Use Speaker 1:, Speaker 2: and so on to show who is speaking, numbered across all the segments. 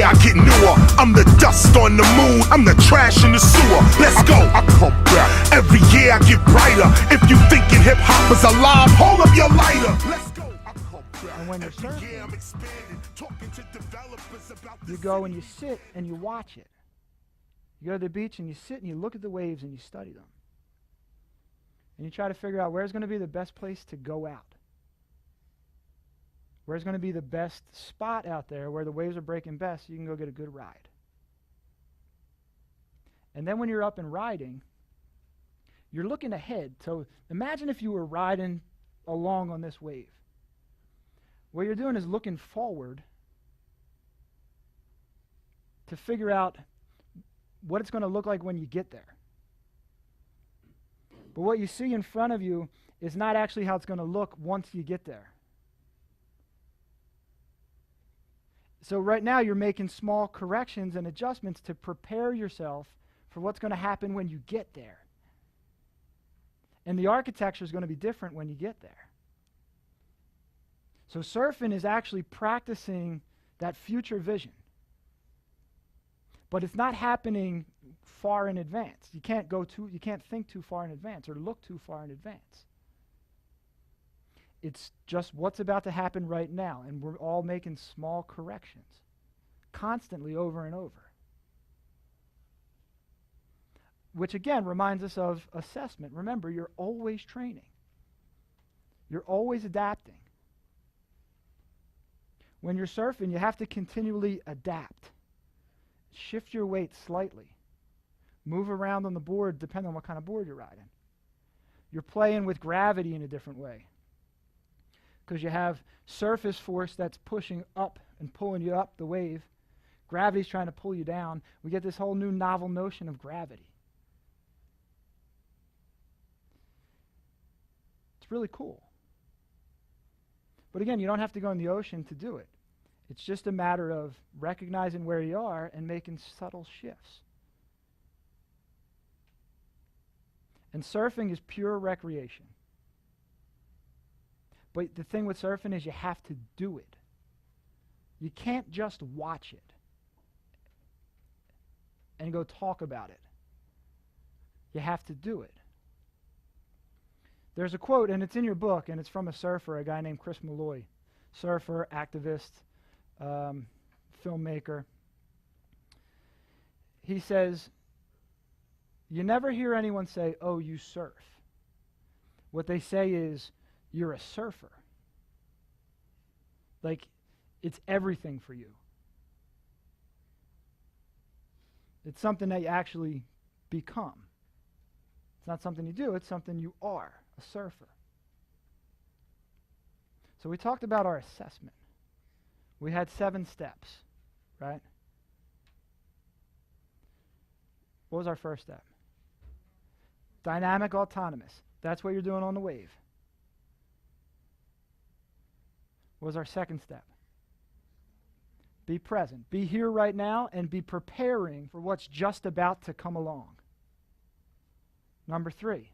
Speaker 1: year I get newer. I'm the dust on the moon, I'm the trash in the sewer. Let's go, I come back. Every year I get brighter. If you thinking hip hop is alive, hold up your lighter. Let's go, I come back.
Speaker 2: And when you're surfing, I'm expanding, talking to developers about you go and you sit and you watch it. You go to the beach and you sit and you look at the waves and you study them. And you try to figure out where's going to be the best place to go out. Where's going to be the best spot out there where the waves are breaking best so you can go get a good ride. And then when you're up and riding, you're looking ahead. So imagine if you were riding along on this wave. What you're doing is looking forward to figure out what it's going to look like when you get there. But what you see in front of you is not actually how it's going to look once you get there. So right now you're making small corrections and adjustments to prepare yourself for what's going to happen when you get there. And the architecture is going to be different when you get there. So surfing is actually practicing that future vision. But it's not happening far in advance. You can't think too far in advance or look too far in advance. It's just what's about to happen right now, and we're all making small corrections constantly over and over. Which again reminds us of assessment. Remember, you're always training. You're always adapting. When you're surfing, you have to continually adapt. Shift your weight slightly. Move around on the board depending on what kind of board you're riding. You're playing with gravity in a different way. Because you have surface force that's pushing up and pulling you up the wave. Gravity's trying to pull you down. We get this whole new novel notion of gravity. It's really cool. But again, you don't have to go in the ocean to do it. It's just a matter of recognizing where you are and making subtle shifts. And surfing is pure recreation. But the thing with surfing is you have to do it. You can't just watch it and go talk about it. You have to do it. There's a quote, and it's in your book, and it's from a surfer, a guy named Chris Malloy. Surfer, activist, filmmaker. He says, you never hear anyone say, oh, you surf. What they say is, you're a surfer. Like, it's everything for you. It's something that you actually become. It's not something you do, it's something you are, a surfer. So we talked about our assessment. We had 7 steps, right? What was our first step? Dynamic autonomous. That's what you're doing on the wave. What was our second step? Be present. Be here right now and be preparing for what's just about to come along. Number 3,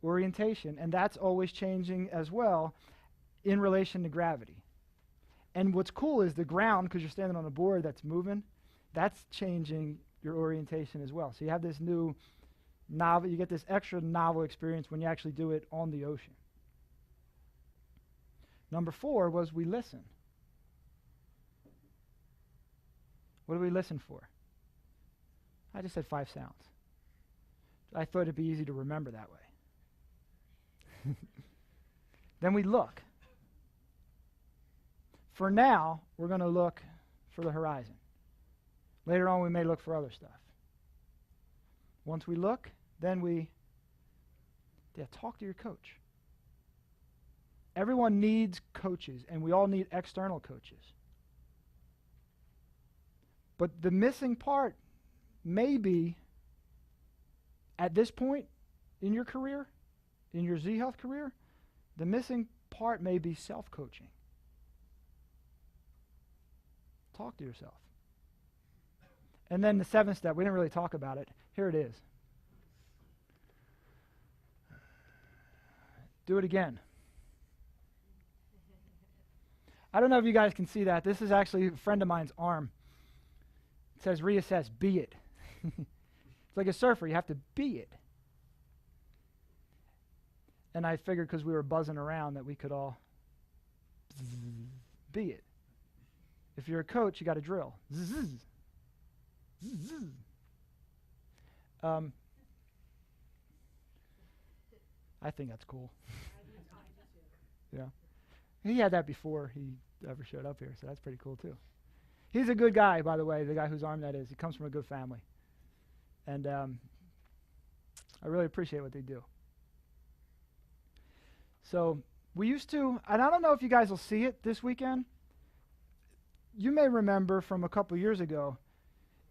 Speaker 2: orientation. And that's always changing as well in relation to gravity. And what's cool is the ground, because you're standing on a board that's moving, that's changing your orientation as well. So you have this new novel, you get this extra novel experience when you actually do it on the ocean. Number 4 was we listen. What do we listen for? I just said 5 sounds. I thought it'd be easy to remember that way. Then we look. For now, we're going to look for the horizon. Later on, we may look for other stuff. Once we look, then we talk to your coach. Everyone needs coaches, and we all need external coaches. But the missing part may be, at this point in your career, in your Z Health career, the missing part may be self-coaching. Talk to yourself. And then the 7th step, we didn't really talk about it. Here it is. Do it again. I don't know if you guys can see that. This is actually a friend of mine's arm. It says reassess, be it. It's like a surfer, you have to be it. And I figured because we were buzzing around that we could all be it. If you're a coach, you got to drill. I think that's cool. Yeah. He had that before he ever showed up here, so that's pretty cool too. He's a good guy, by the way, the guy whose arm that is. He comes from a good family. And I really appreciate what they do. So we used to, and I don't know if you guys will see it this weekend. You may remember from a couple years ago,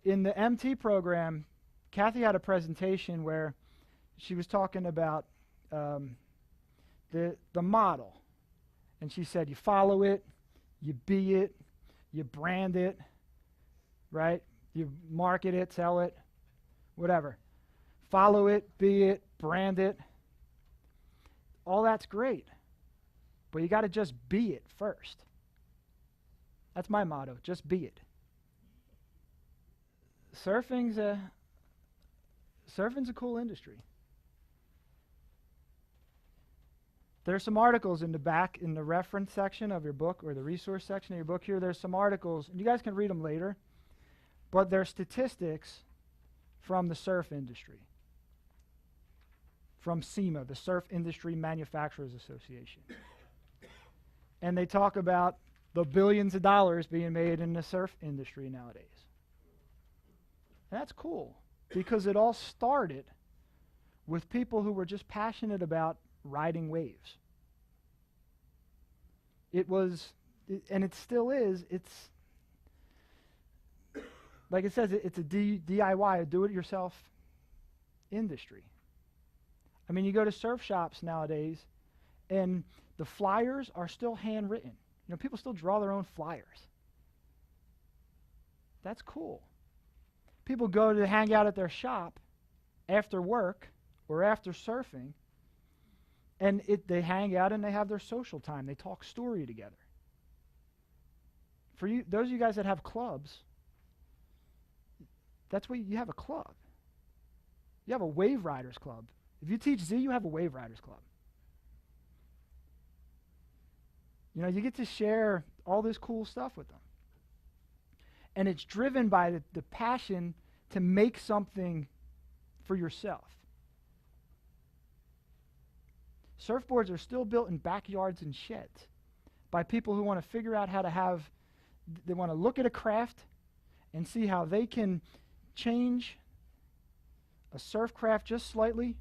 Speaker 2: in the MT program, Kathy had a presentation where she was talking about the model. And she said, you follow it, you be it, you brand it, right? You market it, sell it, whatever. Follow it, be it, brand it. All that's great. But you got to just be it first. That's my motto, just be it. Surfing's a cool industry. There's some articles in the back, in the reference section of your book, or the resource section of your book here. There's some articles, and you guys can read them later, but they're statistics from the surf industry, from SEMA, the Surf Industry Manufacturers Association. And they talk about the billions of dollars being made in the surf industry nowadays. And that's cool, because it all started with people who were just passionate about riding waves. It was, and it still is, it's, like it says, it's a DIY, a do-it-yourself industry. I mean, you go to surf shops nowadays, and the flyers are still handwritten. You know, people still draw their own flyers. That's cool. People go to hang out at their shop after work or after surfing, and they hang out and they have their social time. They talk story together. For you, those of you guys that have clubs, that's what you have, a club. You have a Wave Riders Club. If you teach Z, you have a Wave Riders Club. You know, you get to share all this cool stuff with them. And it's driven by the passion to make something for yourself. Surfboards are still built in backyards and sheds by people who want to figure out how to have, they want to look at a craft and see how they can change a surf craft just slightly,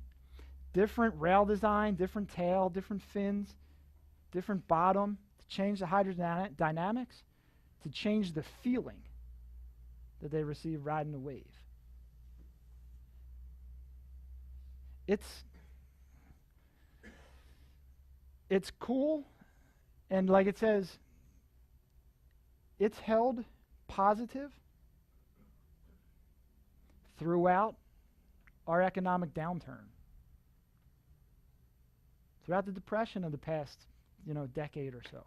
Speaker 2: different rail design, different tail, different fins, different bottom, to change the hydrodynamics, to change the feeling that they receive riding a wave. It's cool, and like it says, it's held positive throughout our economic downturn. Throughout the depression of the past, decade or so.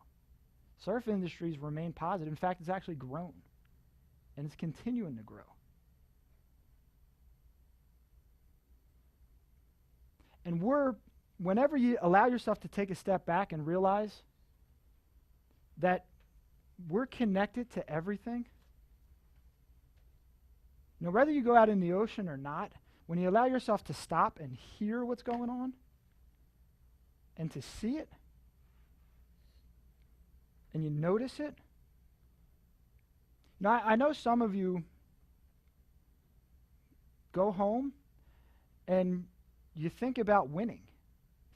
Speaker 2: Surf industries remain positive. In fact, it's actually grown, and it's continuing to grow. And whenever you allow yourself to take a step back and realize that we're connected to everything, whether you go out in the ocean or not, when you allow yourself to stop and hear what's going on and to see it, and you notice it. Now, I know some of you go home and you think about winning.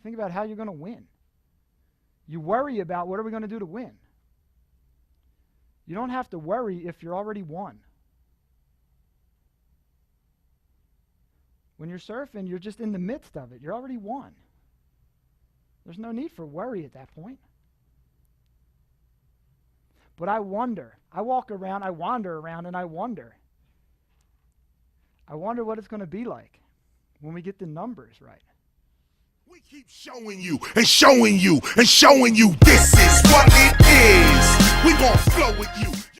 Speaker 2: Think about how you're going to win. You worry about what are we going to do to win. You don't have to worry if you're already won. When you're surfing, you're just in the midst of it. You're already won. There's no need for worry at that point. But I wonder. I walk around, I wander around, and I wonder. I wonder what it's going to be like when we get the numbers right.
Speaker 1: We keep showing you and showing you and showing you this is what it is. We gon' flow with you.